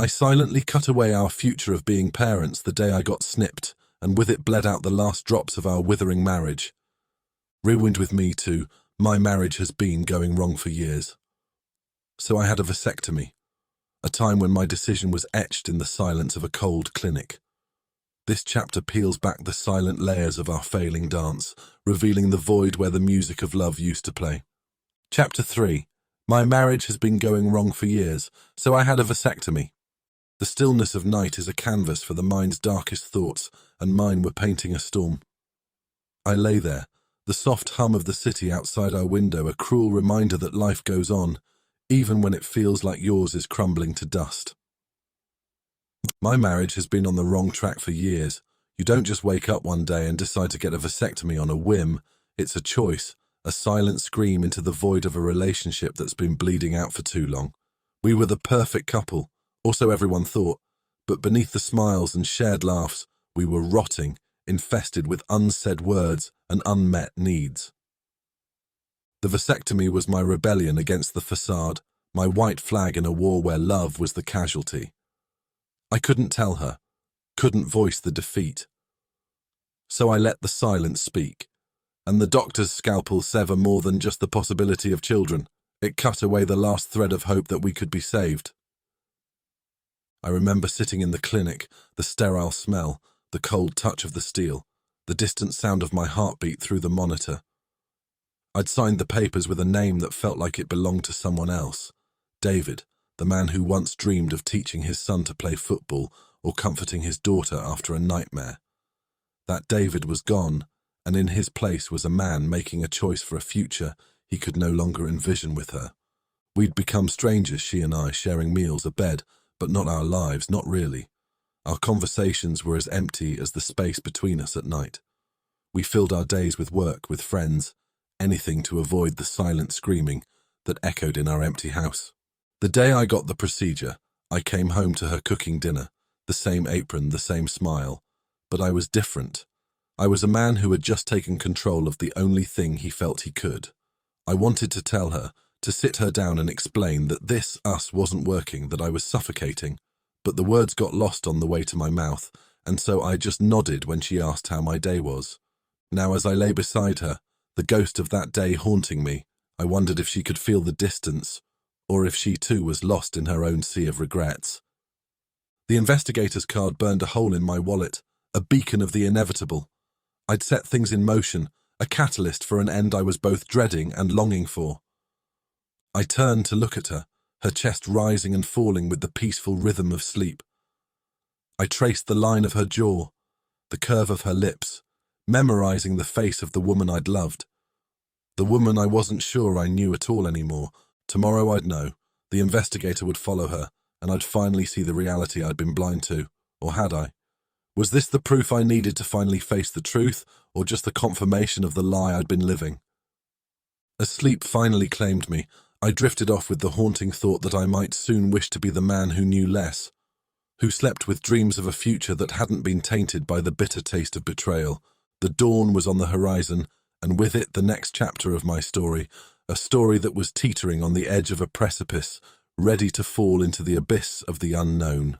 I silently cut away our future of being parents the day I got snipped, and with it bled out the last drops of our withering marriage. Ruined with me too, my marriage has been going wrong for years. So I had a vasectomy, a time when my decision was etched in the silence of a cold clinic. This chapter peels back the silent layers of our failing dance, revealing the void where the music of love used to play. Chapter 3. My marriage has been going wrong for years, so I had a vasectomy. The stillness of night is a canvas for the mind's darkest thoughts, and mine were painting a storm. I lay there, the soft hum of the city outside our window, a cruel reminder that life goes on, even when it feels like yours is crumbling to dust. My marriage has been on the wrong track for years. You don't just wake up one day and decide to get a vasectomy on a whim. It's a choice, a silent scream into the void of a relationship that's been bleeding out for too long. We were the perfect couple, or so everyone thought, but beneath the smiles and shared laughs, we were rotting, infested with unsaid words and unmet needs. The vasectomy was my rebellion against the facade, my white flag in a war where love was the casualty. I couldn't tell her, couldn't voice the defeat. So I let the silence speak, and the doctor's scalpel sever more than just the possibility of children. It cut away the last thread of hope that we could be saved. I remember sitting in the clinic, the sterile smell, the cold touch of the steel, the distant sound of my heartbeat through the monitor. I'd signed the papers with a name that felt like it belonged to someone else. David, the man who once dreamed of teaching his son to play football or comforting his daughter after a nightmare. That David was gone, and in his place was a man making a choice for a future he could no longer envision with her. We'd become strangers, she and I, sharing meals, a bed, but not our lives, not really. Our conversations were as empty as the space between us at night. We filled our days with work, with friends, anything to avoid the silent screaming that echoed in our empty house. The day I got the procedure, I came home to her cooking dinner, the same apron, the same smile, but I was different. I was a man who had just taken control of the only thing he felt he could. I wanted to tell her, to sit her down and explain that this us wasn't working, that I was suffocating, but the words got lost on the way to my mouth, and so I just nodded when she asked how my day was. Now as I lay beside her, the ghost of that day haunting me, I wondered if she could feel the distance, or if she too was lost in her own sea of regrets. The investigator's card burned a hole in my wallet, a beacon of the inevitable. I'd set things in motion, a catalyst for an end I was both dreading and longing for. I turned to look at her, her chest rising and falling with the peaceful rhythm of sleep. I traced the line of her jaw, the curve of her lips, memorizing the face of the woman I'd loved. The woman I wasn't sure I knew at all anymore. Tomorrow I'd know. The investigator would follow her, and I'd finally see the reality I'd been blind to. Or had I? Was this the proof I needed to finally face the truth, or just the confirmation of the lie I'd been living? As sleep finally claimed me, I drifted off with the haunting thought that I might soon wish to be the man who knew less, who slept with dreams of a future that hadn't been tainted by the bitter taste of betrayal. The dawn was on the horizon, and with it the next chapter of my story, a story that was teetering on the edge of a precipice, ready to fall into the abyss of the unknown.